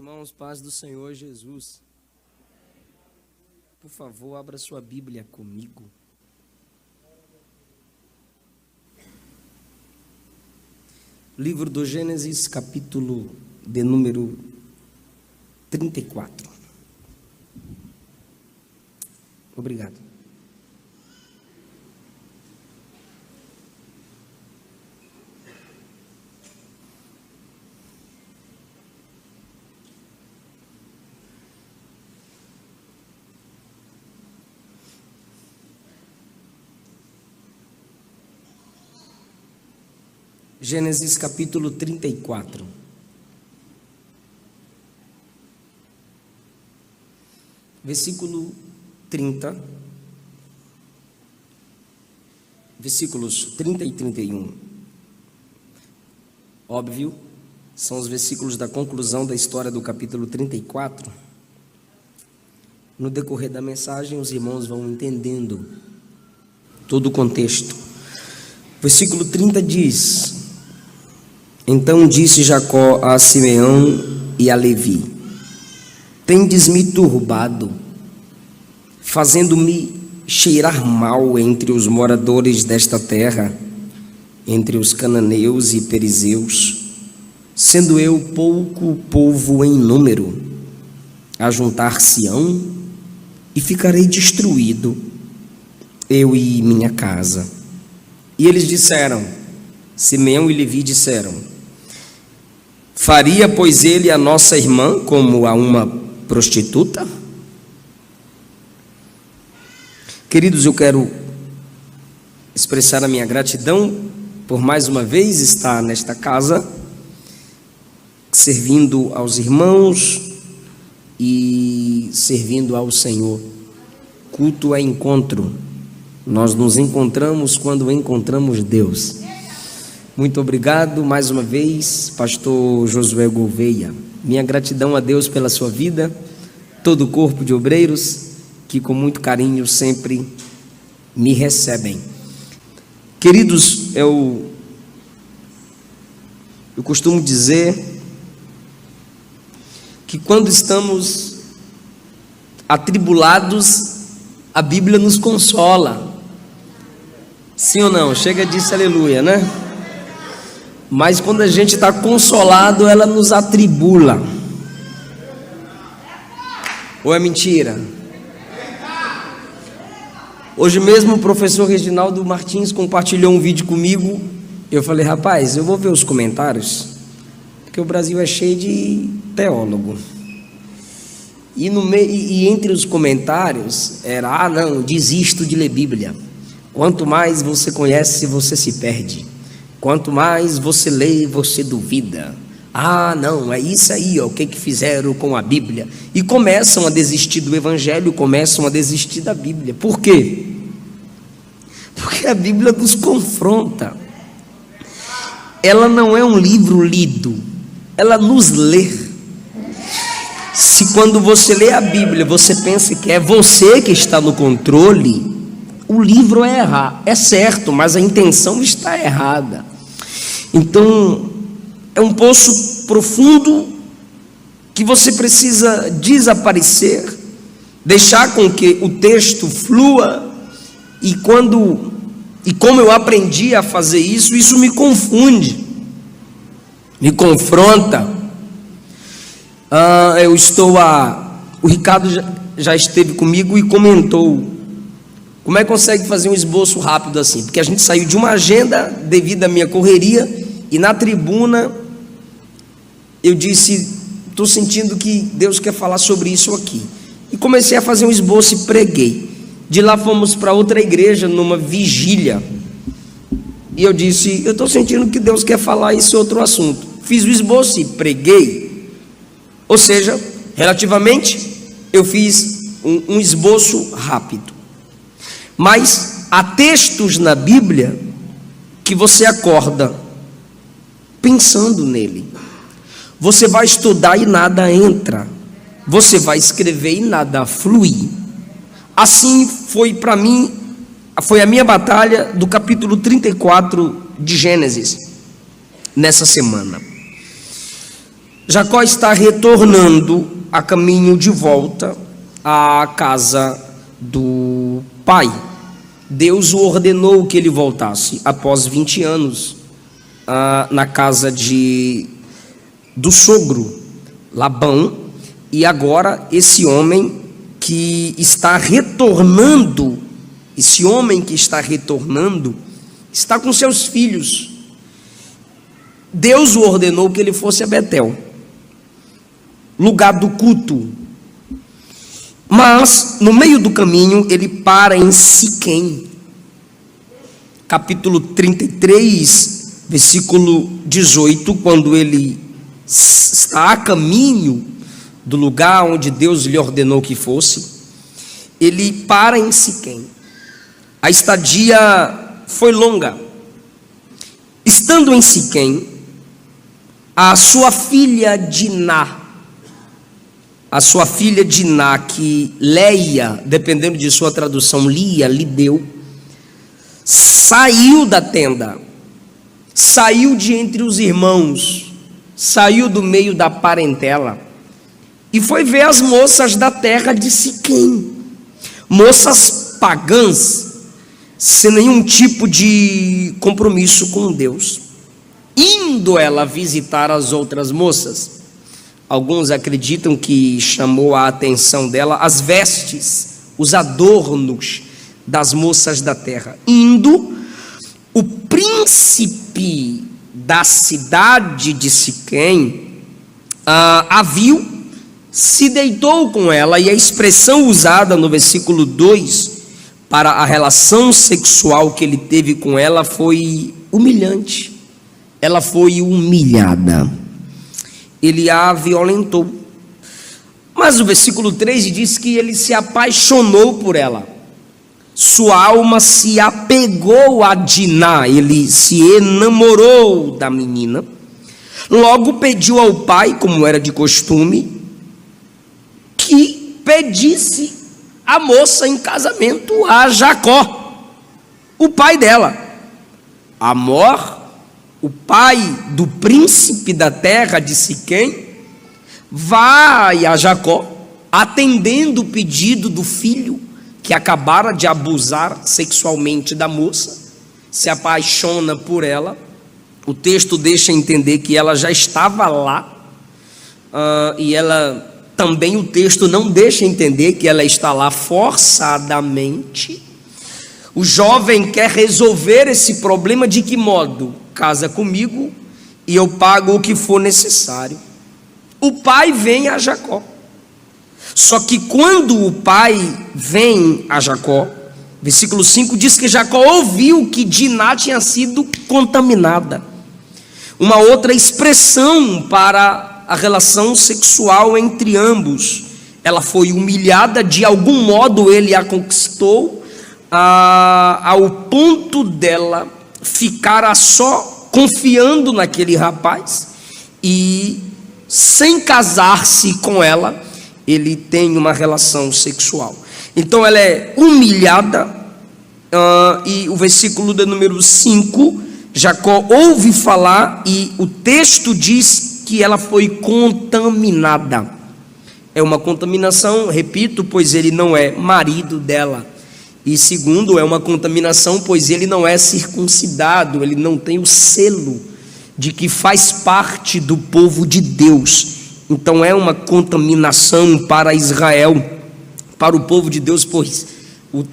Irmãos, paz do Senhor Jesus. Por favor, abra sua Bíblia comigo. Livro do Gênesis, capítulo de número 34. Obrigado. Gênesis capítulo 34. Versículo 30. Versículos 30 e 31. Óbvio, são os versículos da conclusão da história do capítulo 34. No decorrer da mensagem, os irmãos vão entendendo todo o contexto. Versículo 30 diz: Então disse Jacó a Simeão e a Levi: Tendes-me turbado, fazendo-me cheirar mal entre os moradores desta terra, entre os cananeus e perizeus, sendo eu pouco povo em número. Ajuntar-se-ão e ficarei destruído, eu e minha casa. E eles disseram, Simeão e Levi disseram: Faria, pois, ele a nossa irmã como a uma prostituta? Queridos, eu quero expressar a minha gratidão por mais uma vez estar nesta casa, servindo aos irmãos e servindo ao Senhor. Culto é encontro. Nós nos encontramos quando encontramos Deus. Muito obrigado mais uma vez, pastor Josué Gouveia. Minha gratidão a Deus pela sua vida, todo o corpo de obreiros que com muito carinho sempre me recebem. Queridos, eu costumo dizer que quando estamos atribulados, a Bíblia nos consola. Sim ou não? Chega disso, aleluia, né? Mas quando a gente está consolado, ela nos atribula. Ou é mentira? Hoje mesmo o professor Reginaldo Martins compartilhou um vídeo comigo. Eu falei, rapaz, eu vou ver os comentários, porque o Brasil é cheio de teólogo. E entre os comentários era: não, desisto de ler Bíblia. Quanto mais você conhece, você se perde. Quanto mais você lê, você duvida. Não, é isso aí, ó, o que fizeram com a Bíblia? E começam a desistir do Evangelho, começam a desistir da Bíblia. Por quê? Porque a Bíblia nos confronta. Ela não é um livro lido, ela nos lê. Se quando você lê a Bíblia, você pensa que é você que está no controle, o livro é certo, mas a intenção está errada. Então, é um poço profundo que você precisa desaparecer, deixar com que o texto flua, e como eu aprendi a fazer isso, isso me confunde, me confronta. O Ricardo já esteve comigo e comentou: como é que consegue fazer um esboço rápido assim? Porque a gente saiu de uma agenda devido à minha correria, e na tribuna eu disse, estou sentindo que Deus quer falar sobre isso aqui. E comecei a fazer um esboço e preguei. De lá fomos para outra igreja, numa vigília. E eu disse, eu estou sentindo que Deus quer falar esse outro assunto. Fiz o esboço e preguei. Ou seja, relativamente, eu fiz um esboço rápido. Mas há textos na Bíblia que você acorda pensando nele. Você vai estudar e nada entra. Você vai escrever e nada flui. Assim foi para mim, foi a minha batalha do capítulo 34 de Gênesis, nessa semana. Jacó está retornando a caminho de volta à casa do pai. Deus o ordenou que ele voltasse após 20 anos na casa do sogro Labão. E agora esse homem que está retornando, está com seus filhos. Deus o ordenou que ele fosse a Betel, lugar do culto. Mas no meio do caminho ele para em Siquém, capítulo 33, versículo 18, quando ele está a caminho do lugar onde Deus lhe ordenou que fosse, ele para em Siquém. A estadia foi longa. Estando em Siquém, a sua filha Diná, que Leia, dependendo de sua tradução, Lia, lhe deu, saiu da tenda, saiu de entre os irmãos, saiu do meio da parentela e foi ver as moças da terra de Siquém, moças pagãs, sem nenhum tipo de compromisso com Deus. Indo ela visitar as outras moças, alguns acreditam que chamou a atenção dela as vestes, os adornos das moças da terra. Indo, o príncipe da cidade de Siquém a viu, se deitou com ela, e a expressão usada no versículo 2 para a relação sexual que ele teve com ela foi humilhante. Ela foi humilhada, ele a violentou. Mas o versículo 3 diz que ele se apaixonou por ela, sua alma se apegou a Diná, ele se enamorou da menina. Logo pediu ao pai, como era de costume, que pedisse a moça em casamento a Jacó, o pai dela. Amor, o pai do príncipe da terra de Siquém, vai a Jacó, atendendo o pedido do filho que acabara de abusar sexualmente da moça, se apaixona por ela. O texto deixa entender que ela já estava lá, e ela também, o texto não deixa entender que ela está lá forçadamente. O jovem quer resolver esse problema de que modo? Casa comigo e eu pago o que for necessário. O pai vem a Jacó. Só que quando o pai vem a Jacó, versículo 5 diz que Jacó ouviu que Diná tinha sido contaminada. Uma outra expressão para a relação sexual entre ambos. Ela foi humilhada, de algum modo ele a conquistou, ao ponto dela ficar só confiando naquele rapaz, e sem casar-se com ela, ele tem uma relação sexual. Então ela é humilhada, e o versículo de número 5, Jacó ouve falar, e o texto diz que ela foi contaminada. É uma contaminação, repito, pois ele não é marido dela. E segundo, é uma contaminação, pois ele não é circuncidado, ele não tem o selo de que faz parte do povo de Deus. Então é uma contaminação para Israel, para o povo de Deus, pois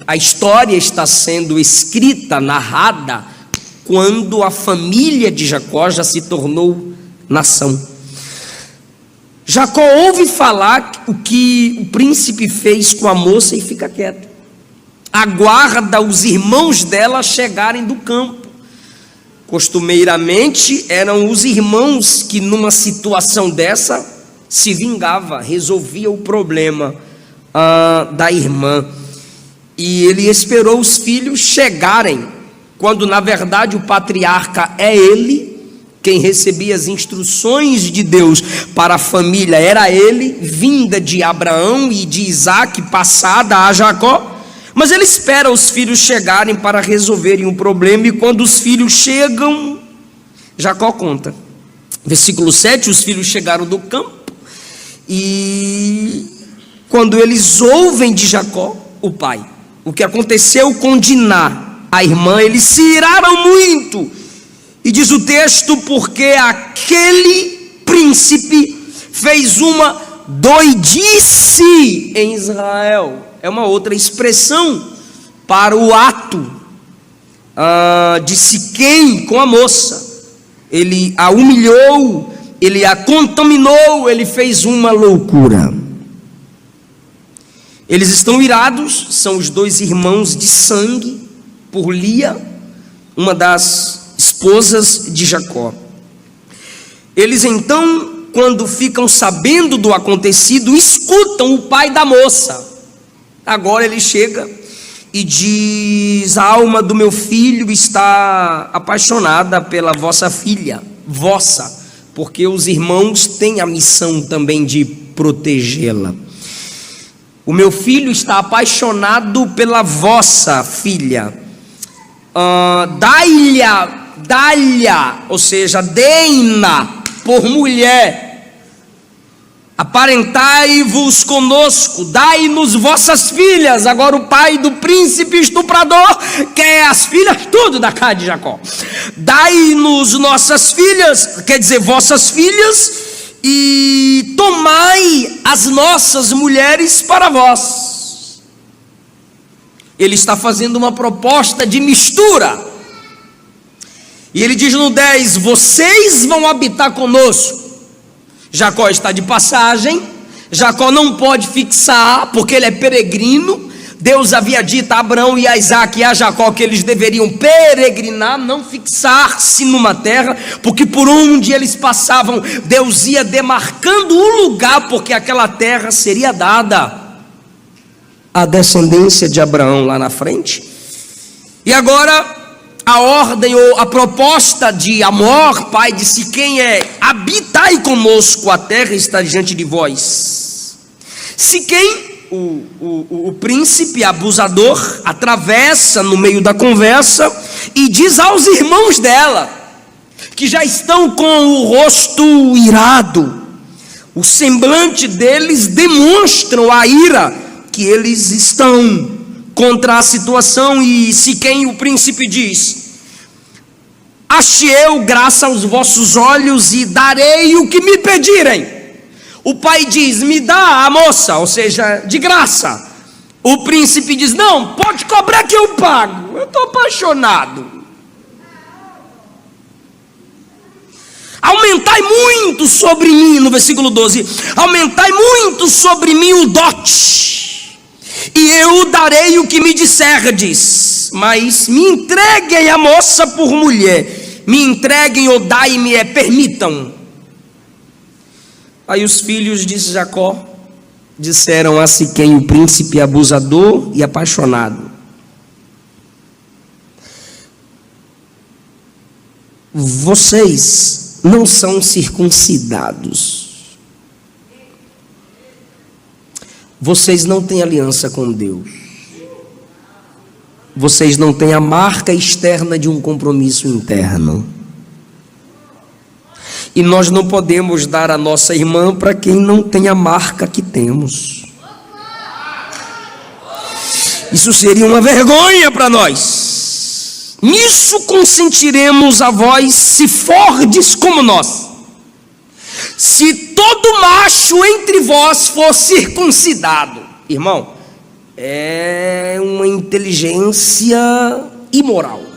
a história está sendo escrita, narrada, quando a família de Jacó já se tornou nação. Jacó ouve falar o que o príncipe fez com a moça e fica quieto. Aguarda os irmãos dela chegarem do campo. Costumeiramente eram os irmãos que numa situação dessa se vingava, resolvia o problema da irmã. E ele esperou os filhos chegarem, quando na verdade o patriarca é ele, quem recebia as instruções de Deus para a família era ele, vinda de Abraão e de Isaac, passada a Jacó. Mas ele espera os filhos chegarem para resolverem o problema, e quando os filhos chegam, Jacó conta: Versículo 7, os filhos chegaram do campo, e quando eles ouvem de Jacó, o pai, o que aconteceu com Diná, a irmã, eles se iraram muito. E diz o texto, porque aquele príncipe fez uma doidice em Israel. É uma outra expressão para o ato de Siquém com a moça. Ele a humilhou, ele a contaminou, ele fez uma loucura. Eles estão irados, são os dois irmãos de sangue, por Lia, uma das esposas de Jacó. Eles então, quando ficam sabendo do acontecido, escutam o pai da moça. Agora ele chega e diz: a alma do meu filho está apaixonada pela vossa filha, vossa, porque os irmãos têm a missão também de protegê-la. O meu filho está apaixonado pela vossa filha. Dai-lhe, ou seja, deem-na por mulher. Aparentai-vos conosco, dai-nos vossas filhas. Agora o pai do príncipe estuprador quer as filhas tudo da casa de Jacó. Dai-nos nossas filhas, quer dizer, vossas filhas, e tomai as nossas mulheres para vós. Ele está fazendo uma proposta de mistura. E ele diz no 10: vocês vão habitar conosco. Jacó está de passagem, Jacó não pode fixar, porque ele é peregrino. Deus havia dito a Abraão e a Isaac e a Jacó que eles deveriam peregrinar, não fixar-se numa terra, porque por onde eles passavam, Deus ia demarcando o lugar, porque aquela terra seria dada à descendência de Abraão lá na frente. E agora a ordem ou a proposta de Amor, pai de Siquém, é: habitai conosco, a terra está diante de vós. Siquém, o príncipe abusador, atravessa no meio da conversa e diz aos irmãos dela, que já estão com o rosto irado, o semblante deles demonstram a ira que eles estão contra a situação. E Siquém, o príncipe, diz: achei eu graça aos vossos olhos e darei o que me pedirem. O pai diz: me dá a moça, ou seja, de graça. O príncipe diz: não, pode cobrar que eu pago, eu estou apaixonado. Aumentai muito sobre mim, no versículo 12, aumentai muito sobre mim o dote, e eu darei o que me disserdes. Mas me entreguem a moça por mulher, me entreguem ou dai-me, permitam. Aí os filhos de Jacó disseram a Siquém, o príncipe abusador e apaixonado: vocês não são circuncidados, vocês não têm aliança com Deus, vocês não têm a marca externa de um compromisso interno. E nós não podemos dar a nossa irmã para quem não tem a marca que temos. Isso seria uma vergonha para nós. Nisso consentiremos a vós, se fordes como nós. Se todo macho entre vós for circuncidado. Irmão, é uma inteligência imoral.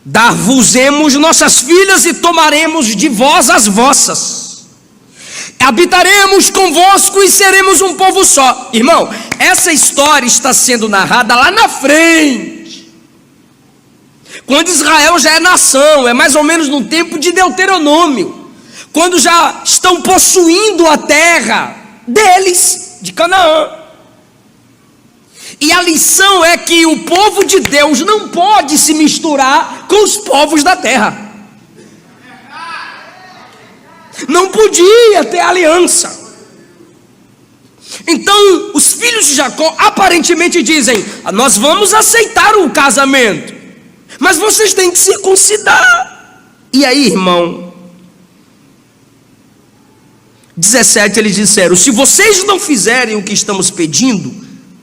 Dar-vos-emos nossas filhas e tomaremos de vós as vossas. Habitaremos convosco e seremos um povo só. Irmão, essa história está sendo narrada lá na frente, quando Israel já é nação. É mais ou menos no tempo de Deuteronômio, quando já estão possuindo a terra deles, de Canaã. E a lição é que o povo de Deus não pode se misturar com os povos da terra. Não podia ter aliança. Então os filhos de Jacó aparentemente dizem: nós vamos aceitar o casamento, Mas vocês têm que circuncidar. E aí, irmão, 17, eles disseram: se vocês não fizerem o que estamos pedindo,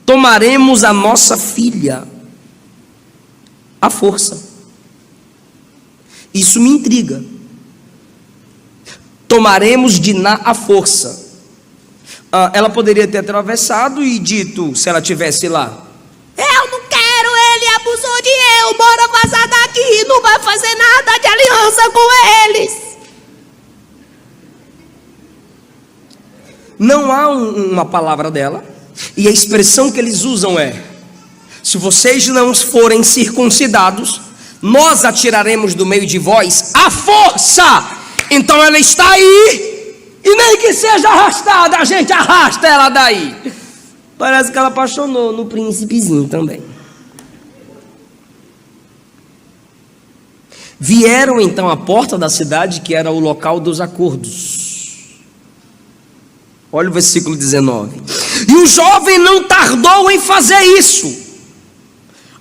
tomaremos a nossa filha à força. Isso me intriga. Tomaremos Diná à força. Ela poderia ter atravessado e dito, se ela tivesse lá: eu não quero, ele abusou de eu, bora vazar daqui, não vai fazer nada de aliança com eles. Não há uma palavra dela, e a expressão que eles usam é: se vocês não forem circuncidados, nós atiraremos do meio de vós à força. Então ela está aí, e nem que seja arrastada, a gente arrasta ela daí. Parece que ela apaixonou no príncipezinho também. Vieram então à porta da cidade, que era o local dos acordos. Olha o versículo 19. E o jovem não tardou em fazer isso.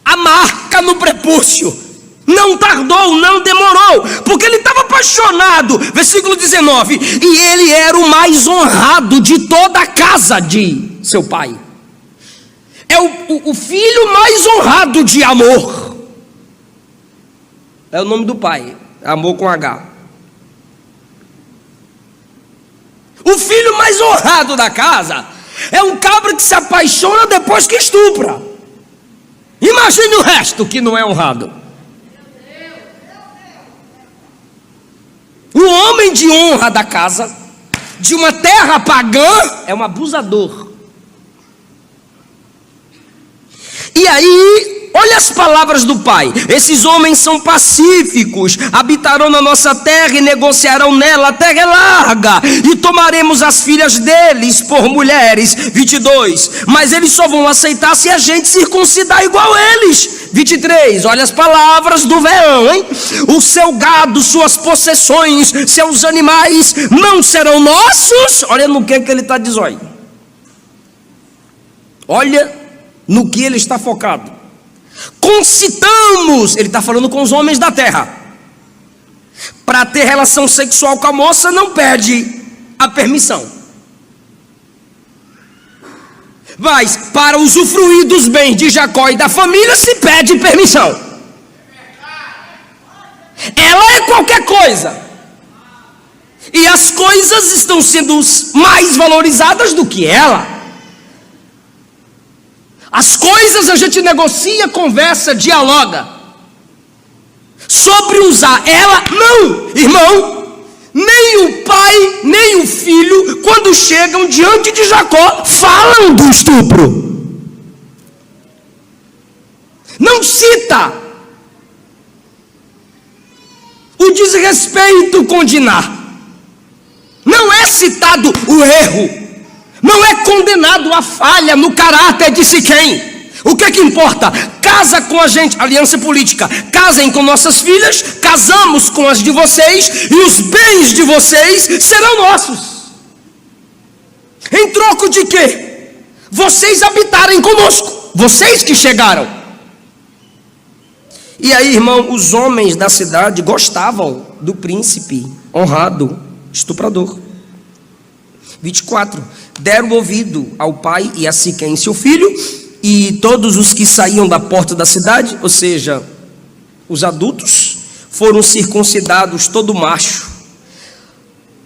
A marca no prepúcio. Não tardou, não demorou, porque ele estava apaixonado. Versículo 19. E ele era o mais honrado de toda a casa de seu pai. É o filho mais honrado de amor. É o nome do pai, amor com H. O filho mais honrado da casa é um cabra que se apaixona depois que estupra. Imagine o resto que não é honrado. O homem de honra da casa, de uma terra pagã, é um abusador. E aí, olha as palavras do pai: esses homens são pacíficos, habitarão na nossa terra e negociarão nela. A terra é larga, e tomaremos as filhas deles por mulheres. 22, mas eles só vão aceitar se a gente circuncidar igual eles. 23, olha as palavras do verão, hein? O seu gado, suas possessões, seus animais não serão nossos. Olha no que ele está dizendo. Olha no que ele está focado. Concitamos, ele está falando com os homens da terra. Para ter relação sexual com a moça, não pede a permissão. Mas para usufruir dos bens de Jacó e da família, se pede permissão. Ela é qualquer coisa, e as coisas estão sendo mais valorizadas do que ela. As coisas a gente negocia, conversa, dialoga. Sobre usar ela, não, irmão. Nem o pai, nem o filho, quando chegam diante de Jacó, falam do estupro. Não cita o desrespeito com Diná. Não é citado o erro. Não é condenado a falha no caráter de Siquém. O que é que importa? Casa com a gente, aliança política. Casem com nossas filhas, casamos com as de vocês, e os bens de vocês serão nossos. Em troco de quê? Vocês habitarem conosco, vocês que chegaram. E aí, irmão, os homens da cidade gostavam do príncipe honrado, estuprador. 24, deram ouvido ao pai e a Siquém, seu filho, e todos os que saíam da porta da cidade, ou seja, os adultos, foram circuncidados, todo macho.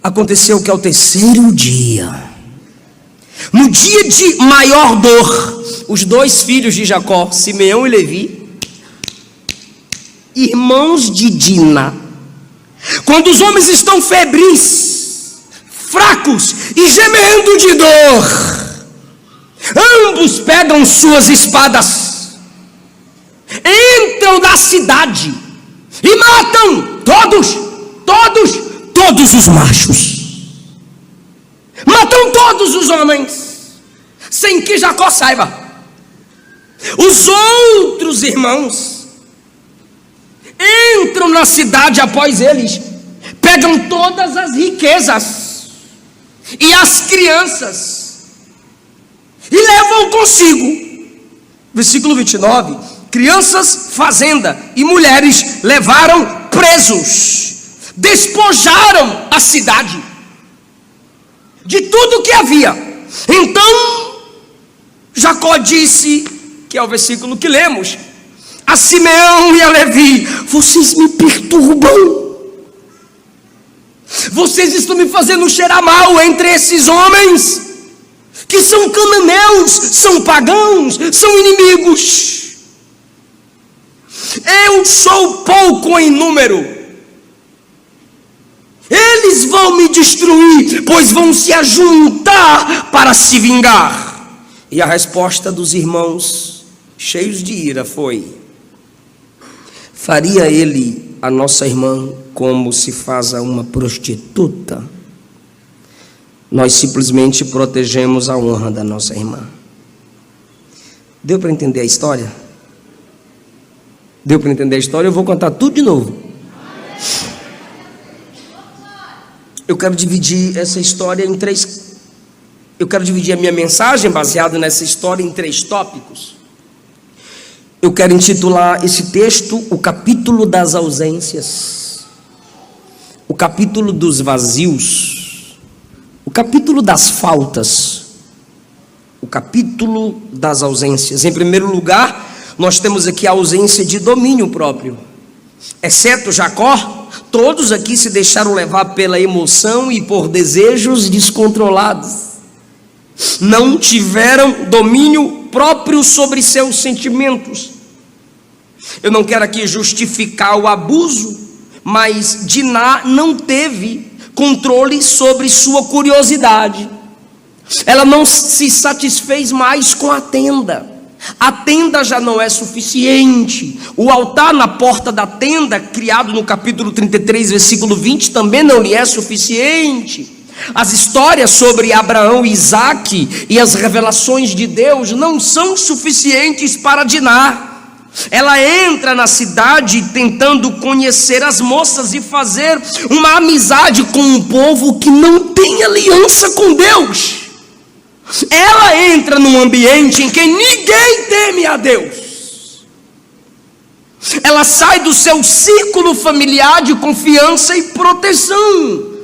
Aconteceu que ao terceiro dia, no dia de maior dor, os dois filhos de Jacó, Simeão e Levi, irmãos de Dina, quando os homens estão febris, fracos e gemendo de dor, ambos pegam suas espadas, entram na cidade e matam todos os machos, matam todos os homens, sem que Jacó saiba. Os outros irmãos entram na cidade após eles, pegam todas as riquezas e as crianças e levam consigo. Versículo 29, crianças, fazenda e mulheres levaram presos, despojaram a cidade de tudo que havia. Então Jacó disse, que é o versículo que lemos, a Simeão e a Levi: vocês me perturbam, vocês estão me fazendo cheirar mal entre esses homens, que são cananeus, são pagãos, são inimigos. Eu sou pouco em número, eles vão me destruir, pois vão se ajuntar para se vingar. E a resposta dos irmãos, cheios de ira, foi: faria ele a nossa irmã como se faz a uma prostituta? Nós simplesmente protegemos a honra da nossa irmã. Deu para entender a história? Deu para entender a história? Eu vou contar tudo de novo. Eu quero dividir essa história em três. Eu quero dividir a minha mensagem baseada nessa história em 3 tópicos. Eu quero intitular esse texto o capítulo das ausências, o capítulo dos vazios, o capítulo das faltas, o capítulo das ausências. Em primeiro lugar, nós temos aqui a ausência de domínio próprio. Exceto Jacó, todos aqui se deixaram levar pela emoção e por desejos descontrolados. Não tiveram domínio próprio sobre seus sentimentos. Eu não quero aqui justificar o abuso, mas Diná não teve controle sobre sua curiosidade. Ela não se satisfez mais com a tenda. A tenda já não é suficiente. O altar na porta da tenda, criado no capítulo 33, versículo 20, também não lhe é suficiente. As histórias sobre Abraão e Isaque e as revelações de Deus não são suficientes para Diná. Ela entra na cidade tentando conhecer as moças e fazer uma amizade com um povo que não tem aliança com Deus. Ela entra num ambiente em que ninguém teme a Deus. Ela sai do seu círculo familiar de confiança e proteção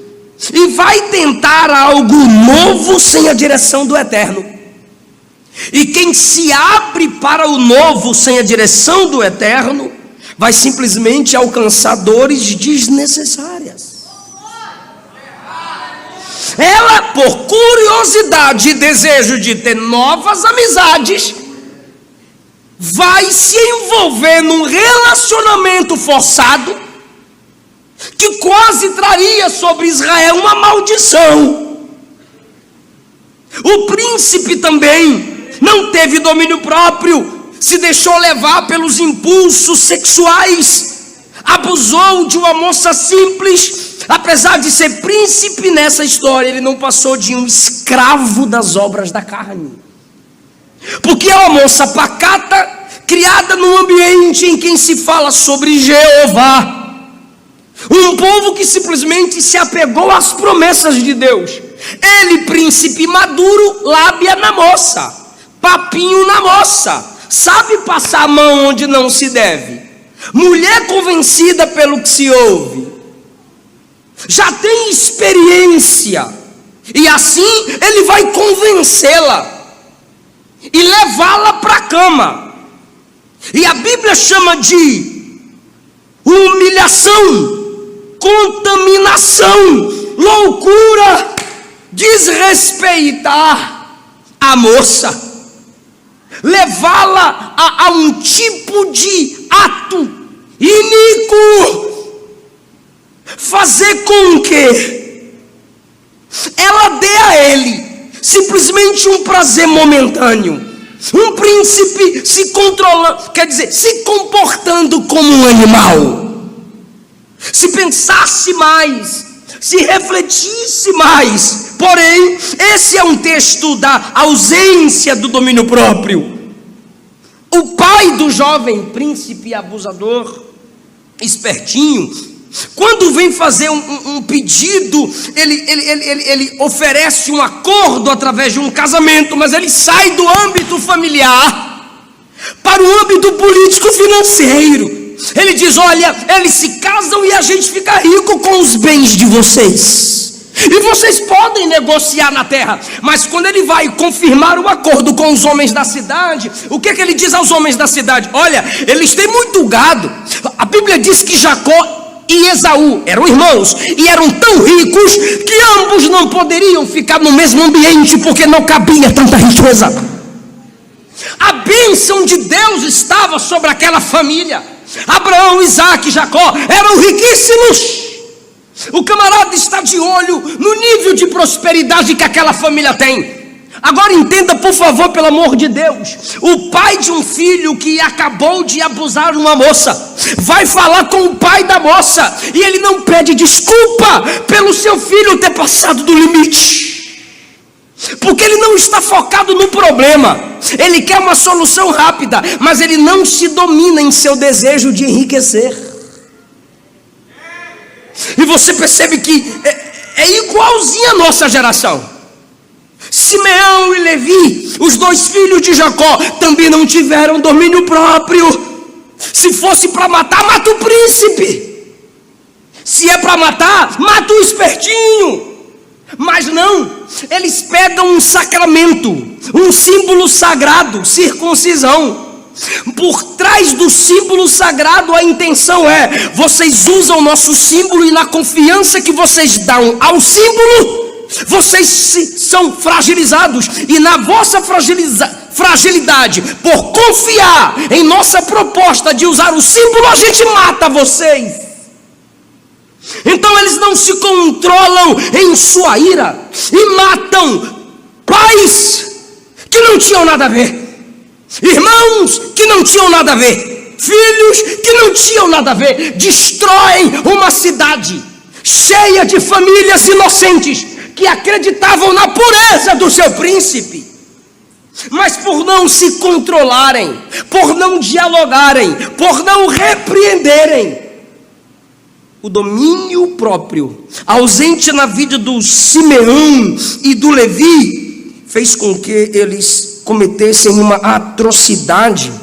e vai tentar algo novo sem a direção do Eterno. E quem se abre para o novo sem a direção do Eterno vai simplesmente alcançar dores desnecessárias. Ela, por curiosidade e desejo de ter novas amizades, vai se envolver num relacionamento forçado que quase traria sobre Israel uma maldição. O príncipe também não teve domínio próprio, se deixou levar pelos impulsos sexuais, abusou de uma moça simples. Apesar de ser príncipe nessa história, ele não passou de um escravo das obras da carne, porque é uma moça pacata, criada num ambiente em que se fala sobre Jeová. Um povo que simplesmente se apegou às promessas de Deus. Ele, príncipe maduro, lábia na moça, papinho na moça, sabe passar a mão onde não se deve, mulher convencida pelo que se ouve, já tem experiência, e assim ele vai convencê-la e levá-la para a cama. E a Bíblia chama de humilhação, contaminação, loucura, desrespeitar a moça, levá-la a um tipo de ato iníquo, fazer com que ela dê a ele simplesmente um prazer momentâneo. Um príncipe se controlando, quer dizer, se comportando como um animal. Se pensasse mais, se refletisse mais. Porém, esse é um texto da ausência do domínio próprio. O pai do jovem príncipe abusador, espertinho, quando vem fazer um pedido, ele oferece um acordo através de um casamento, mas ele sai do âmbito familiar para o âmbito político-financeiro. Ele diz: olha, eles se casam e a gente fica rico com os bens de vocês. E vocês podem negociar na terra. Mas quando ele vai confirmar o acordo com os homens da cidade, o que ele diz aos homens da cidade? Olha, eles têm muito gado. A Bíblia diz que Jacó e Esaú eram irmãos e eram tão ricos que ambos não poderiam ficar no mesmo ambiente, porque não cabia tanta riqueza. A bênção de Deus estava sobre aquela família. Abraão, Isaac e Jacó eram riquíssimos. O camarada está de olho no nível de prosperidade que aquela família tem. Agora entenda, por favor, pelo amor de Deus. O pai de um filho que acabou de abusar de uma moça vai falar com o pai da moça, e ele não pede desculpa pelo seu filho ter passado do limite, porque ele não está focado no problema. Ele quer uma solução rápida, mas ele não se domina em seu desejo de enriquecer. E você percebe que é igualzinho a nossa geração. Simeão e Levi, os dois filhos de Jacó, também não tiveram domínio próprio. Se fosse para matar, mata o príncipe. Se é para matar, mata o espertinho. Mas não, eles pegam um sacramento, um símbolo sagrado, circuncisão. Por trás do símbolo sagrado, a intenção é: vocês usam o nosso símbolo, e na confiança que vocês dão ao símbolo, vocês são fragilizados. E na vossa fragilidade, por confiar em nossa proposta de usar o símbolo, a gente mata vocês. Então eles não se controlam em sua ira e matam pais que não tinham nada a ver, irmãos que não tinham nada a ver, filhos que não tinham nada a ver. Destroem uma cidade cheia de famílias inocentes que acreditavam na pureza do seu príncipe, mas por não se controlarem, por não dialogarem, por não repreenderem, o domínio próprio, ausente na vida do Simeão e do Levi, fez com que eles cometessem uma atrocidade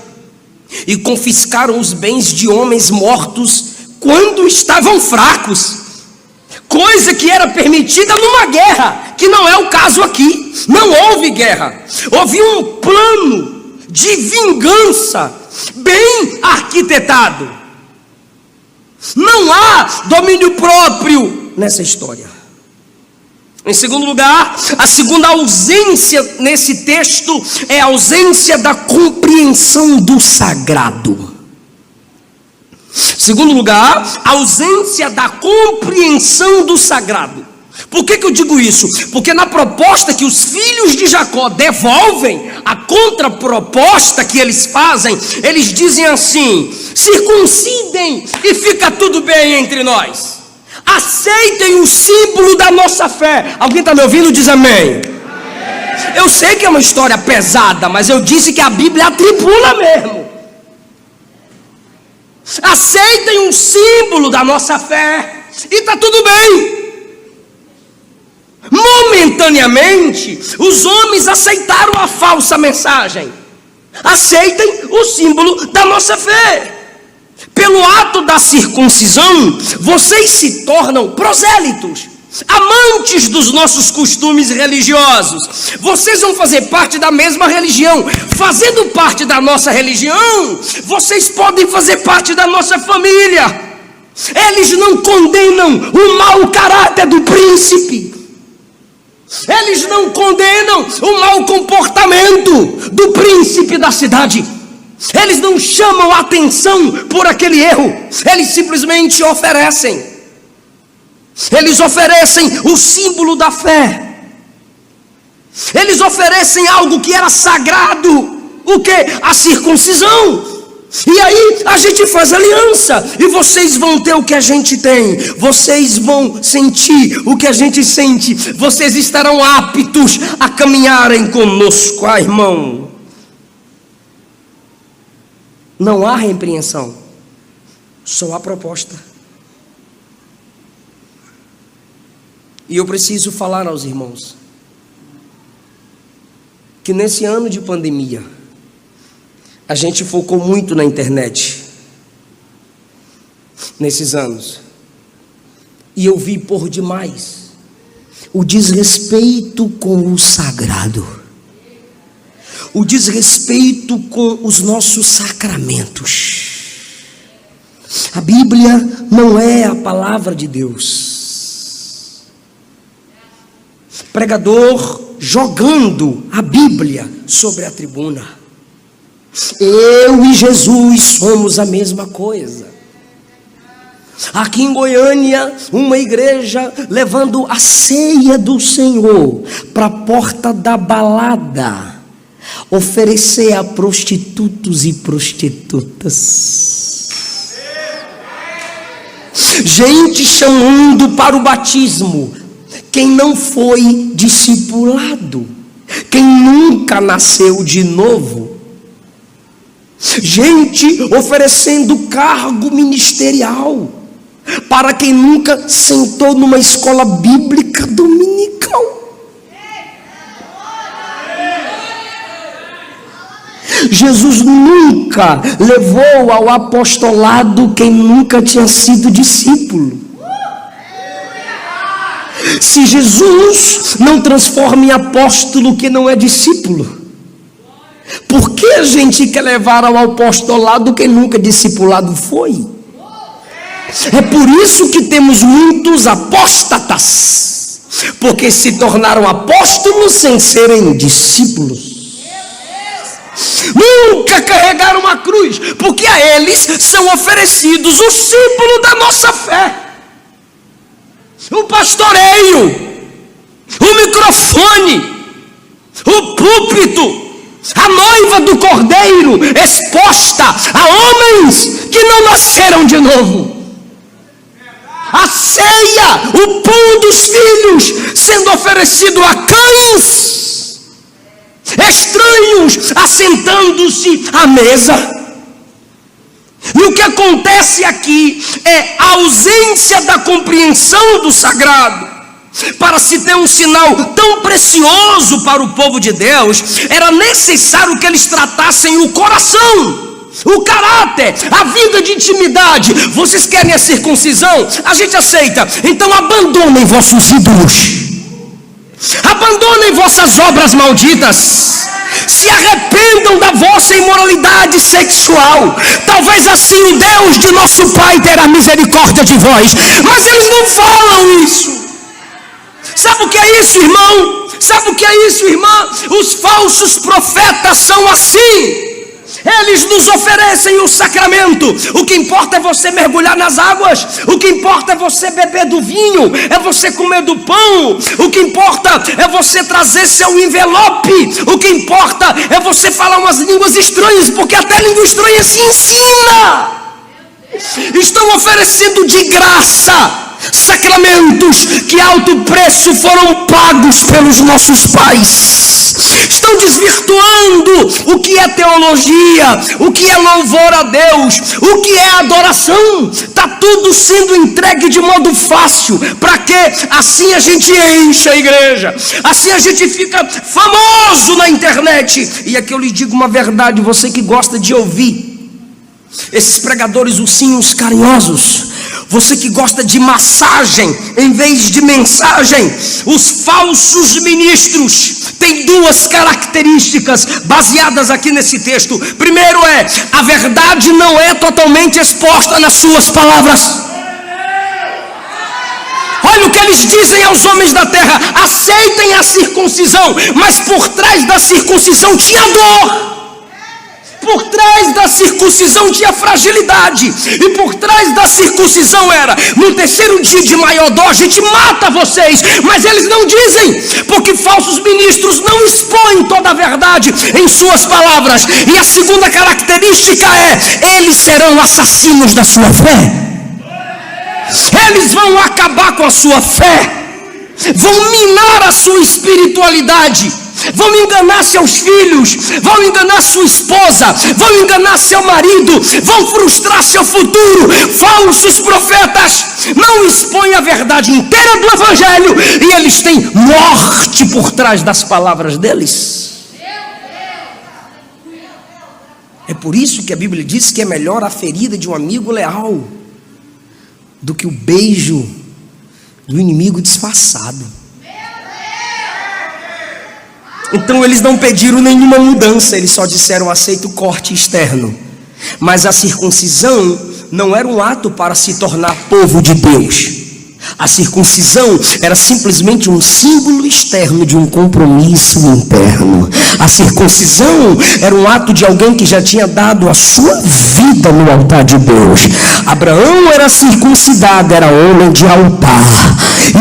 e confiscaram os bens de homens mortos quando estavam fracos, coisa que era permitida numa guerra, que não é o caso aqui. Não houve guerra, houve um plano de vingança bem arquitetado. Não há domínio próprio nessa história. Em segundo lugar, a segunda ausência nesse texto é a ausência da compreensão do sagrado. Segundo lugar, a ausência da compreensão do sagrado. Por que eu digo isso? Porque na proposta que os filhos de Jacó devolvem, a contraproposta que eles fazem, eles dizem assim: circuncidem e fica tudo bem entre nós. Aceitem o símbolo da nossa fé. Alguém está me ouvindo? Diz amém. Eu sei que é uma história pesada, mas eu disse que a Bíblia atribula mesmo. Aceitem um símbolo da nossa fé e está tudo bem. Momentaneamente, os homens aceitaram a falsa mensagem. Aceitem o símbolo da nossa fé. Pelo ato da circuncisão, vocês se tornam prosélitos, amantes dos nossos costumes religiosos. Vocês vão fazer parte da mesma religião. Fazendo parte da nossa religião, vocês podem fazer parte da nossa família. Eles não condenam o mau caráter do príncipe. Eles não condenam o mau comportamento do príncipe da cidade. Eles não chamam a atenção por aquele erro. Eles simplesmente oferecem. Eles oferecem o símbolo da fé. Eles oferecem algo que era sagrado. O que? A circuncisão. E aí a gente faz aliança, e vocês vão ter o que a gente tem, vocês vão sentir o que a gente sente, vocês estarão aptos a caminharem conosco. Ah, irmão, não há repreensão, só há proposta. E eu preciso falar aos irmãos que nesse ano de pandemia, A gente focou muito na internet nesses anos, e eu vi por demais o desrespeito com o sagrado, o desrespeito com os nossos sacramentos. A Bíblia não é a palavra de Deus. Pregador jogando a Bíblia sobre a tribuna. Eu e Jesus somos a mesma coisa. Aqui em Goiânia, uma igreja levando a ceia do Senhor para a porta da balada, oferecer a prostitutos e prostitutas. Gente chamando para o batismo quem não foi discipulado, quem nunca nasceu de novo. Gente oferecendo cargo ministerial para quem nunca sentou numa escola bíblica dominical. Jesus nunca levou ao apostolado quem nunca tinha sido discípulo. Se Jesus não transforma em apóstolo quem não é discípulo, por que a gente quer levar ao apostolado quem nunca discipulado foi? É por isso que temos muitos apóstatas, porque se tornaram apóstolos sem serem discípulos. Nunca carregaram uma cruz, porque a eles são oferecidos o símbolo da nossa fé, o pastoreio, o microfone, o púlpito, a noiva do cordeiro exposta a homens que não nasceram de novo, a ceia, o pão dos filhos sendo oferecido a cães estranhos assentando-se à mesa. E o que acontece aqui é a ausência da compreensão do sagrado. Para se ter um sinal tão precioso para o povo de Deus, era necessário que eles tratassem o coração, o caráter, a vida de intimidade. Vocês querem a circuncisão? A gente aceita. Então abandonem vossos ídolos, abandonem vossas obras malditas, se arrependam da vossa imoralidade sexual. Talvez assim o Deus de nosso Pai terá misericórdia de vós. Mas eles não falam isso. Sabe o que é isso, irmão? Sabe o que é isso, irmã? Os falsos profetas são assim. Eles nos oferecem o sacramento. O que importa é você mergulhar nas águas. O que importa é você beber do vinho, é você comer do pão. O que importa é você trazer seu envelope. O que importa é você falar umas línguas estranhas, porque até língua estranha se ensina. Estão oferecendo de graça sacramentos que a alto preço foram pagos pelos nossos pais. Estão desvirtuando o que é teologia, o que é louvor a Deus, o que é adoração. Está tudo sendo entregue de modo fácil. Para quê? Assim a gente enche a igreja, assim a gente fica famoso na internet. E aqui eu lhe digo uma verdade, você que gosta de ouvir esses pregadores ursinhos carinhosos, você que gosta de massagem em vez de mensagem, os falsos ministros têm duas características baseadas aqui nesse texto. Primeiro é, a verdade não é totalmente exposta nas suas palavras. Olha o que eles dizem aos homens da terra: aceitem a circuncisão, mas por trás da circuncisão tinha dor. Por trás da circuncisão tinha fragilidade. E por trás da circuncisão era: no terceiro dia de maior dor a gente mata vocês. Mas eles não dizem, porque falsos ministros não expõem toda a verdade em suas palavras. E a segunda característica é: eles serão assassinos da sua fé. Eles vão acabar com a sua fé, vão minar a sua espiritualidade, vão enganar seus filhos, vão enganar sua esposa, vão enganar seu marido, vão frustrar seu futuro. Falsos profetas não expõem a verdade inteira do evangelho, e eles têm morte por trás das palavras deles. É por isso que a Bíblia diz que é melhor a ferida de um amigo leal do que o beijo do inimigo disfarçado. Então eles não pediram nenhuma mudança, eles só disseram: aceita o corte externo. Mas a circuncisão não era um ato para se tornar povo de Deus. A circuncisão era simplesmente um símbolo externo de um compromisso interno. A circuncisão era um ato de alguém que já tinha dado a sua vida no altar de Deus. Abraão era circuncidado, era homem de altar.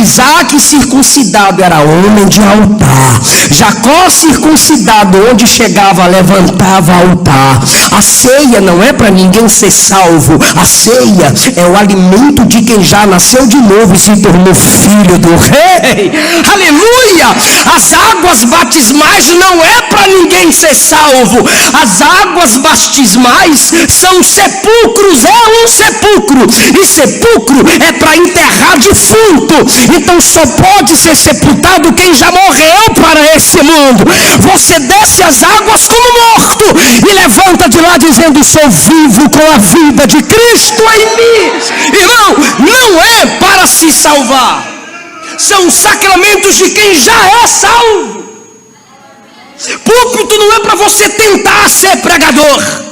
Isaac circuncidado, era homem de altar. Jacó circuncidado, onde chegava levantava altar. A ceia não é para ninguém ser salvo. A ceia é o alimento de quem já nasceu de novo e se tornou filho do rei. Aleluia! As águas batismais não é para ninguém ser salvo. As águas batismais são sepulcros, é um sepulcro. E sepulcro é para enterrar defunto. Então só pode ser sepultado quem já morreu para esse mundo. Você desce as águas como morto e levanta de lá dizendo: sou vivo com a vida de Cristo em mim. Irmão, não é para se salvar, são sacramentos de quem já é salvo. Púlpito não é para você tentar ser pregador.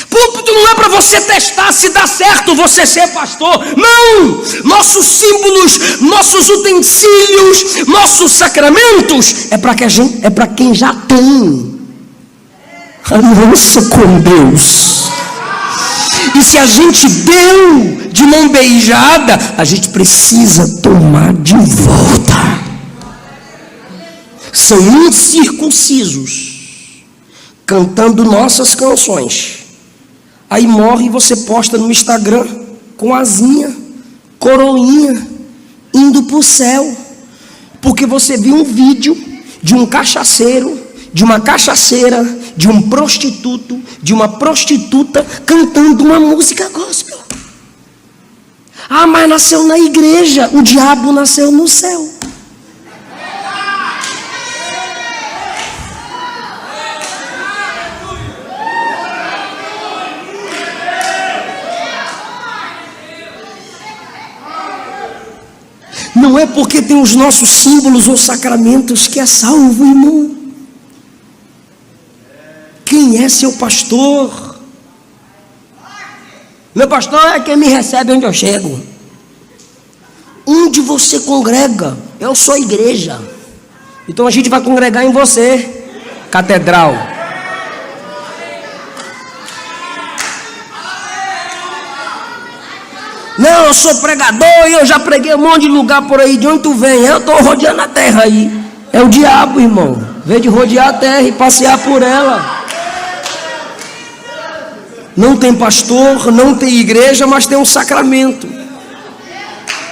Púlpito não é para você testar se dá certo você ser pastor. Não! Nossos símbolos, nossos utensílios, nossos sacramentos é para quem já tem aliança com Deus. E se a gente deu de mão beijada, a gente precisa tomar de volta. São incircuncisos cantando nossas canções. Aí morre e você posta no Instagram com asinha, coroinha, indo para o céu. Porque você viu um vídeo de um cachaceiro, de uma cachaceira, de um prostituto, de uma prostituta cantando uma música gospel. Ah, mas nasceu na igreja, o diabo nasceu no céu. Não é porque tem os nossos símbolos ou sacramentos que é salvo, irmão. Quem é seu pastor? Meu pastor é quem me recebe onde eu chego. Onde você congrega? Eu sou igreja. Então a gente vai congregar em você, catedral. Não, eu sou pregador e eu já preguei um monte de lugar por aí. De onde tu vem? Eu estou rodeando a terra aí. É o diabo, irmão. Vem de rodear a terra e passear por ela. Não tem pastor, não tem igreja, mas tem um sacramento.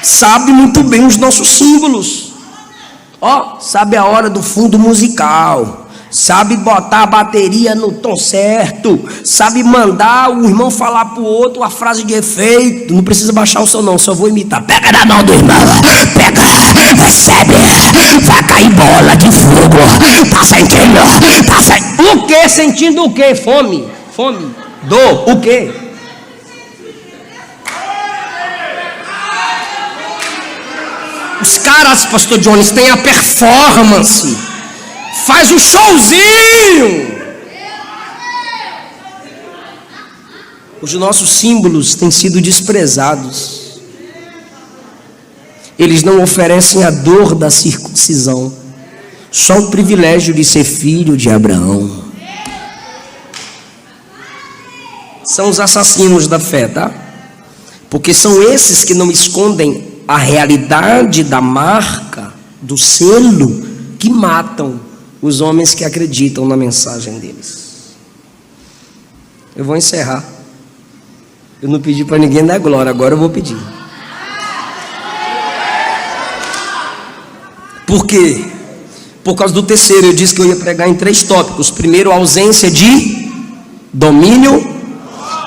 Sabe muito bem os nossos símbolos. Ó, sabe a hora do fundo musical. Sabe botar a bateria no tom certo. Sabe mandar o irmão falar pro outro a frase de efeito. Não precisa baixar o som não, só vou imitar. Pega na mão do irmão, pega, recebe, vai cair bola de fogo. Tá sentindo? Tá sentindo? O que? Sentindo o que? Fome? Fome? Dor? O que? Os caras, pastor Jones, têm a performance. Faz um showzinho. Os nossos símbolos têm sido desprezados. Eles não oferecem a dor da circuncisão, só o privilégio de ser filho de Abraão. São os assassinos da fé, tá? Porque são esses que não escondem a realidade da marca, do selo, que matam os homens que acreditam na mensagem deles. Eu vou encerrar. Eu não pedi para ninguém dar glória, agora eu vou pedir. Por quê? Por causa do terceiro, eu disse que eu ia pregar em 3 tópicos. Primeiro, a ausência de domínio.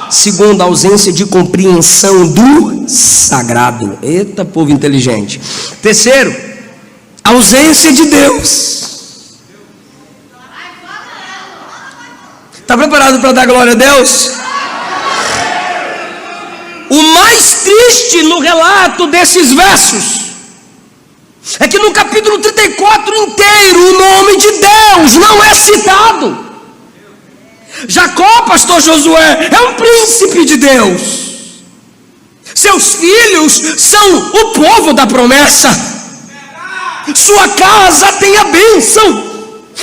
Segundo, a ausência de compreensão do sagrado. Eita, povo inteligente. Terceiro, a ausência de Deus. Está preparado para dar glória a Deus? O mais triste no relato desses versos é que no capítulo 34 inteiro o nome de Deus não é citado. Jacó, pastor Josué, é um príncipe de Deus. Seus filhos são o povo da promessa. Sua casa tem a bênção.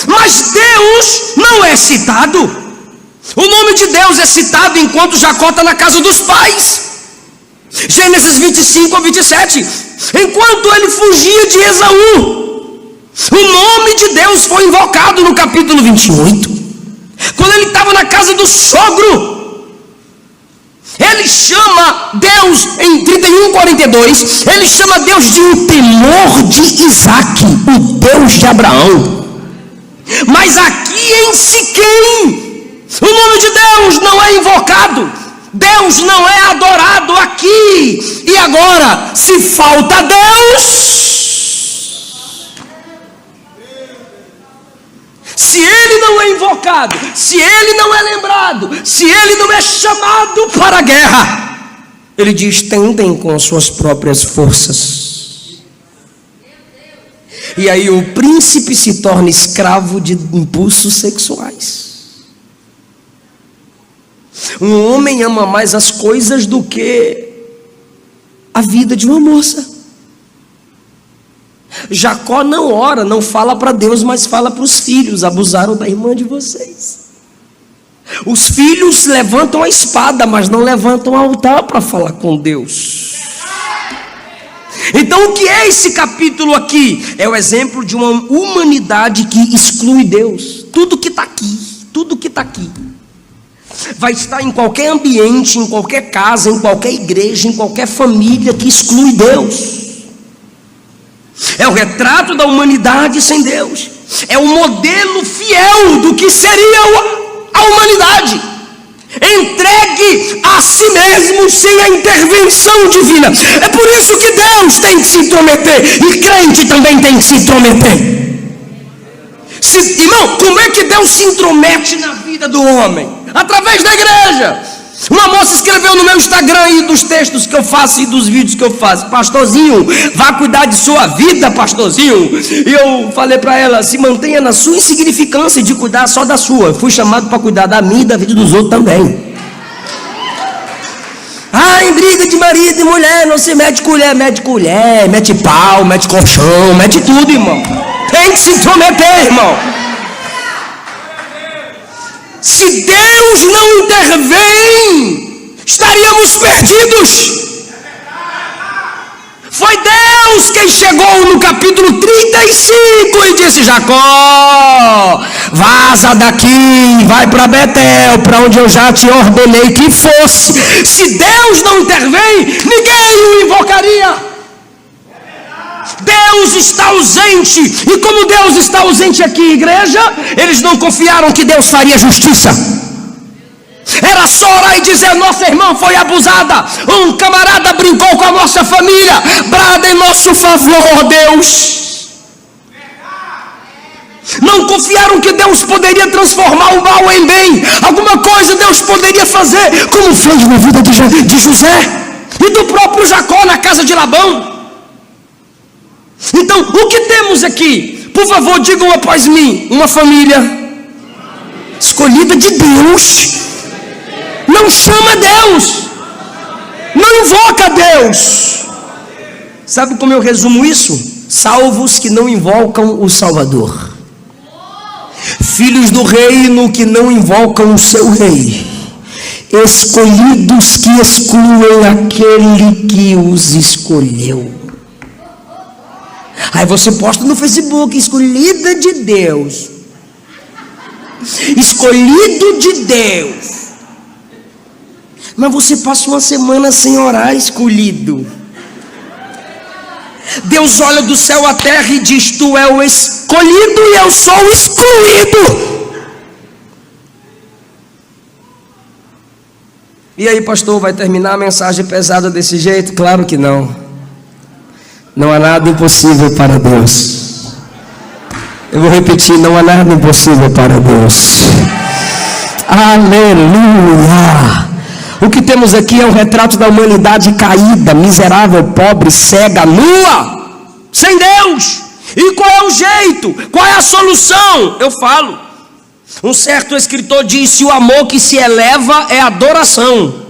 Mas Deus não é citado. O nome de Deus é citado enquanto Jacó está na casa dos pais. Gênesis 25 a 27. Enquanto ele fugia de Esaú, o nome de Deus foi invocado no capítulo 28. Quando ele estava na casa do sogro, ele chama Deus, em 31:42, ele chama Deus de o temor de Isaac, o Deus de Abraão. Mas aqui em Siquém, o nome de Deus não é invocado, Deus não é adorado aqui e agora. Se falta Deus, se ele não é invocado, se ele não é lembrado, se ele não é chamado para a guerra, ele diz: tentem com as suas próprias forças. E aí o príncipe se torna escravo de impulsos sexuais. Um homem ama mais as coisas do que a vida de uma moça. Jacó não ora, não fala para Deus, mas fala para os filhos: abusaram da irmã de vocês. Os filhos levantam a espada, mas não levantam o altar para falar com Deus. Então o que é esse capítulo aqui? É o exemplo de uma humanidade que exclui Deus. Tudo que está aqui vai estar em qualquer ambiente, em qualquer casa, em qualquer igreja, em qualquer família que exclui Deus. É o retrato da humanidade sem Deus. É o modelo fiel do que seria a humanidade, entregue a si mesmo sem a intervenção divina. É por isso que Deus tem que se intrometer, e crente também tem que se intrometer. Irmão, como é que Deus se intromete na vida do homem? Através da igreja. Uma moça escreveu no meu Instagram aí, dos textos que eu faço e dos vídeos que eu faço: pastorzinho, vá cuidar de sua vida, pastorzinho. E eu falei para ela: se mantenha na sua insignificância de cuidar só da sua. Eu fui chamado para cuidar da minha e da vida dos outros também. Em briga de marido e mulher não se mete colher, mete pau, mete colchão, mete tudo, irmão. Tem que se intrometer, irmão. Se Deus não intervém, estaríamos perdidos. Foi Deus quem chegou no capítulo 35 e disse: Jacó, vaza daqui, vai para Betel, para onde eu já te ordenei que fosse. Se Deus não intervém, ninguém o invocaria. Deus está ausente. E como Deus está ausente aqui, igreja, eles não confiaram que Deus faria justiça. Era só orar e dizer: nossa irmã foi abusada, um camarada brincou com a nossa família, brada em nosso favor, Deus. Não confiaram que Deus poderia transformar o mal em bem. Alguma coisa Deus poderia fazer, como fez na vida de José e do próprio Jacó na casa de Labão. Então, o que temos aqui? Por favor, digam após mim: uma família escolhida de Deus. Não chama Deus, não invoca Deus. Sabe como eu resumo isso? Salvos que não invocam o Salvador, filhos do reino que não invocam o seu rei, escolhidos que excluem aquele que os escolheu. Aí você posta no Facebook: escolhida de Deus, escolhido de Deus. Mas você passa uma semana sem orar: escolhido. Deus olha do céu à terra e diz: tu é o escolhido e eu sou o excluído. E aí, pastor, vai terminar a mensagem pesada desse jeito? Claro que não. Não há nada impossível para Deus. Eu vou repetir: não há nada impossível para Deus. Aleluia! O que temos aqui é um retrato da humanidade caída, miserável, pobre, cega, nua, sem Deus. E qual é o jeito? Qual é a solução? Eu falo. Um certo escritor disse: o amor que se eleva é adoração,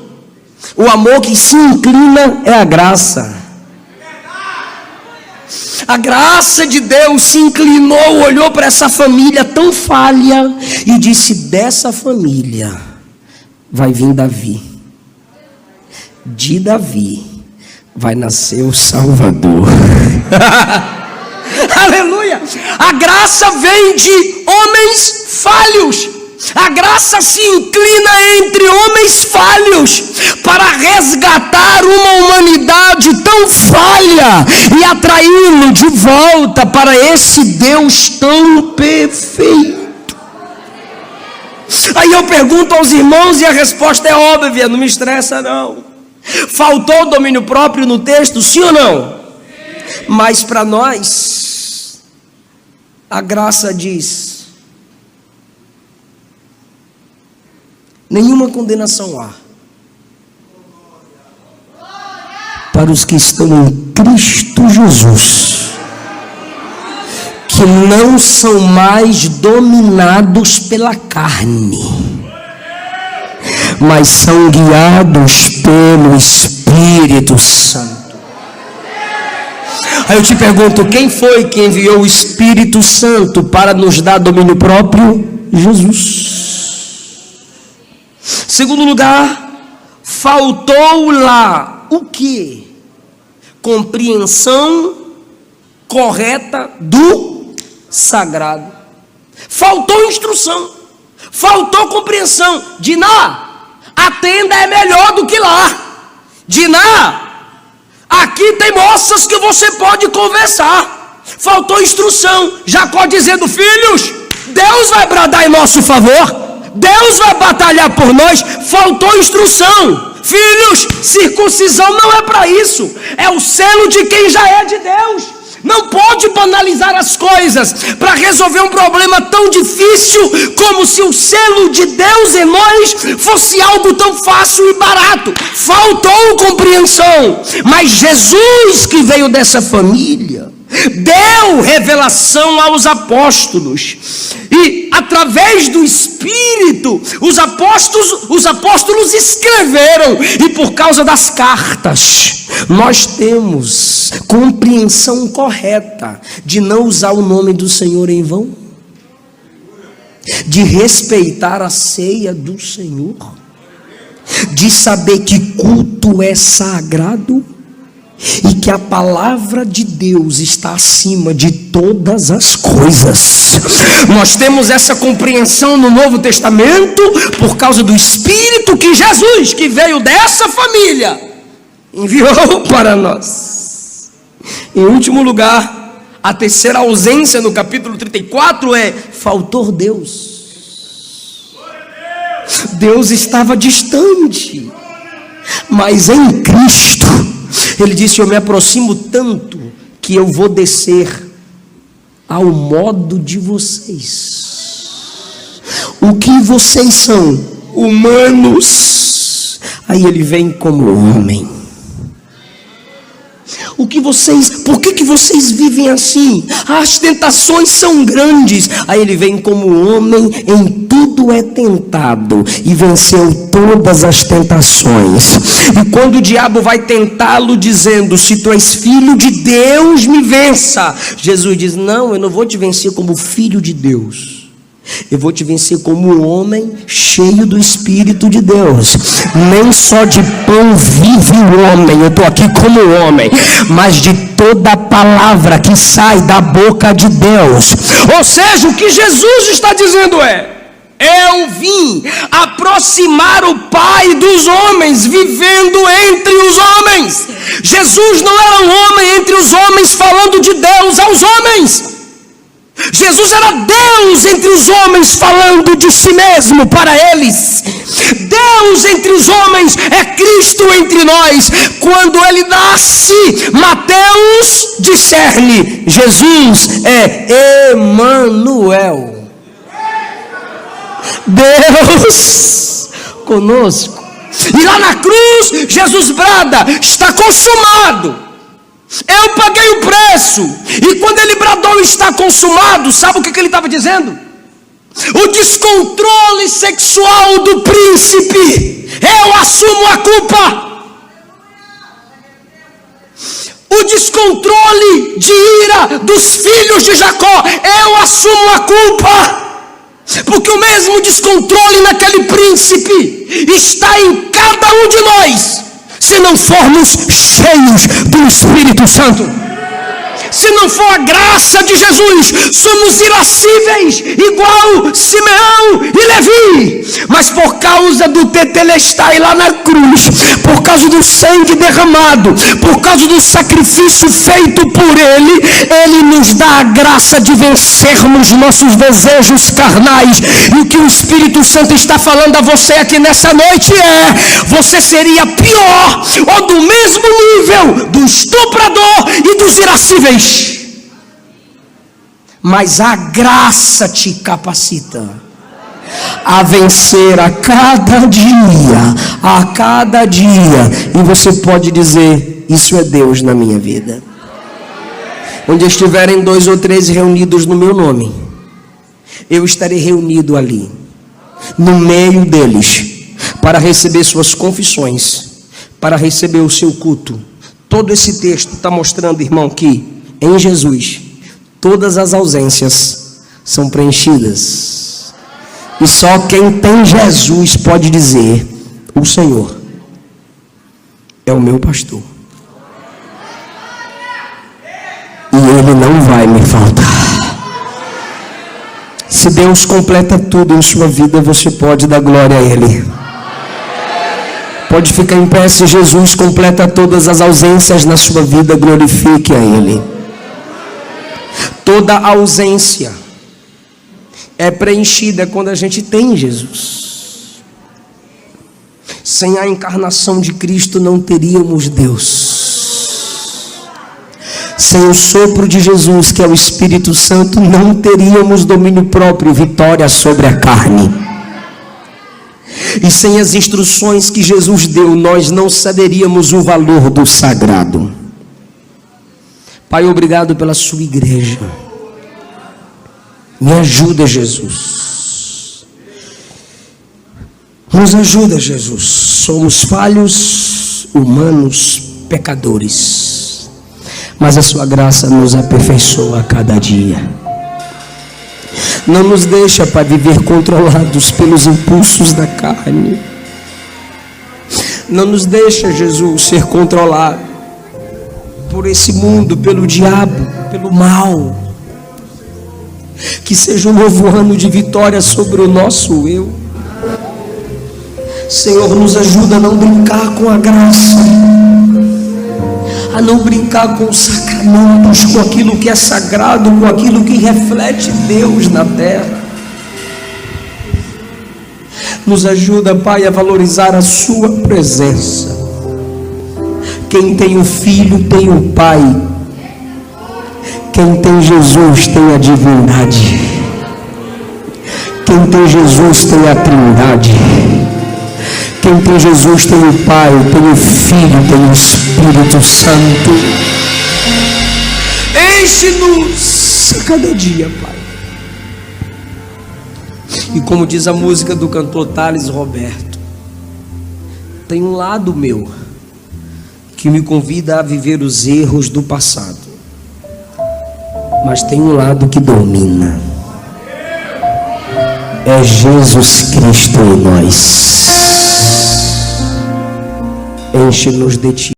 o amor que se inclina é a graça. A graça de Deus se inclinou, olhou para essa família tão falha e disse: dessa família vai vir Davi. De Davi vai nascer o Salvador. Aleluia! A graça vem de homens falhos. A graça se inclina entre homens falhos para resgatar uma humanidade tão falha e atraí-lo de volta para esse Deus tão perfeito. Aí eu pergunto aos irmãos e a resposta é óbvia, não me estressa não. Faltou domínio próprio no texto, sim ou não? Mas para nós, a graça diz: nenhuma condenação há para os que estão em Cristo Jesus, que não são mais dominados pela carne, mas são guiados pelo Espírito Santo. Aí eu te pergunto: quem foi que enviou o Espírito Santo para nos dar domínio próprio? Jesus. Segundo lugar, faltou lá o quê? Compreensão correta do sagrado. Faltou instrução, faltou compreensão. Diná, a tenda é melhor do que lá. Diná, aqui tem moças que você pode conversar. Faltou instrução. Jacó dizendo: filhos, Deus vai bradar em nosso favor, Deus vai batalhar por nós. Faltou instrução. Filhos, circuncisão não é para isso, é o selo de quem já é de Deus. Não pode banalizar as coisas para resolver um problema tão difícil, como se o selo de Deus em nós fosse algo tão fácil e barato. Faltou compreensão. Mas Jesus, que veio dessa família, deu revelação aos apóstolos, e através do Espírito os apóstolos escreveram, e por causa das cartas nós temos compreensão correta de não usar o nome do Senhor em vão, de respeitar a ceia do Senhor, de saber que culto é sagrado e que a palavra de Deus está acima de todas as coisas. Nós temos essa compreensão no Novo Testamento por causa do Espírito que Jesus, que veio dessa família, enviou para nós. Em último lugar, a terceira ausência no capítulo 34 é: faltou Deus. Deus estava distante, mas em Cristo Ele disse: eu me aproximo tanto que eu vou descer ao modo de vocês. O que vocês são? Humanos. Aí Ele vem como homem. Por que vocês vivem assim? As tentações são grandes. Aí Ele vem como homem, em tudo é tentado e venceu todas as tentações. E quando o diabo vai tentá-lo dizendo: se tu és filho de Deus, me vença, Jesus diz: não, eu não vou te vencer como filho de Deus, eu vou te vencer como homem cheio do Espírito de Deus. Nem só de pão vive o homem, eu estou aqui como homem, mas de toda palavra que sai da boca de Deus. Ou seja, o que Jesus está dizendo é: eu vim aproximar o Pai dos homens, vivendo entre os homens. Jesus não era um homem entre os homens falando de Deus aos homens. Jesus era Deus entre os homens falando de si mesmo para eles. Deus entre os homens é Cristo entre nós. Quando Ele nasce, Mateus discerne: Jesus é Emanuel. Deus conosco. E lá na cruz, Jesus brada: está consumado. Eu paguei o preço. E quando ele bradou está consumado, sabe o que ele estava dizendo? O descontrole sexual do príncipe, eu assumo a culpa. O descontrole de ira dos filhos de Jacó, eu assumo a culpa. Porque o mesmo descontrole naquele príncipe está em cada um de nós, se não formos cheios do Espírito Santo. Se não for a graça de Jesus, somos irascíveis, igual Simeão e Levi. Mas por causa do tetelestai lá na cruz, por causa do sangue derramado, por causa do sacrifício feito por Ele, Ele nos dá a graça de vencermos nossos desejos carnais. E o que o Espírito Santo está falando a você aqui nessa noite é: você seria pior ou do mesmo nível do estuprador e dos irascíveis. Mas a graça te capacita a vencer a cada dia, e você pode dizer: isso é Deus na minha vida. Onde estiverem 2 ou 3 reunidos no meu nome, eu estarei reunido ali, no meio deles, para receber suas confissões, para receber o seu culto. Todo esse texto está mostrando, irmão, que em Jesus todas as ausências são preenchidas. E só quem tem Jesus pode dizer: o Senhor é o meu pastor, e Ele não vai me faltar. Se Deus completa tudo em sua vida, você pode dar glória a Ele. Pode ficar em pé. Se Jesus completa todas as ausências na sua vida, glorifique a Ele. Toda ausência é preenchida quando a gente tem Jesus. Sem a encarnação de Cristo não teríamos Deus. Sem o sopro de Jesus, que é o Espírito Santo, não teríamos domínio próprio, vitória sobre a carne. E sem as instruções que Jesus deu, nós não saberíamos o valor do sagrado. Pai, obrigado pela sua igreja. Me ajuda, Jesus. Nos ajuda, Jesus. Somos falhos, humanos, pecadores, mas a sua graça nos aperfeiçoa a cada dia. Não nos deixa para viver controlados pelos impulsos da carne. Não nos deixa, Jesus, ser controlado por esse mundo, pelo diabo, pelo mal. Que seja um novo ano de vitória sobre o nosso eu. Senhor, nos ajuda a não brincar com a graça, a não brincar com os sacramentos, com aquilo que é sagrado, com aquilo que reflete Deus na terra. Nos ajuda, Pai, a valorizar a sua presença. Quem tem o Filho tem o Pai. Quem tem Jesus tem a divindade. Quem tem Jesus tem a Trindade. Quem tem Jesus tem o Pai, tem o Filho, tem o Espírito Santo. Enche-nos a cada dia, Pai. E como diz a música do cantor Thales Roberto, tem um lado meu que me convida a viver os erros do passado, mas tem um lado que domina. É Jesus Cristo em nós. Enche-nos de Ti.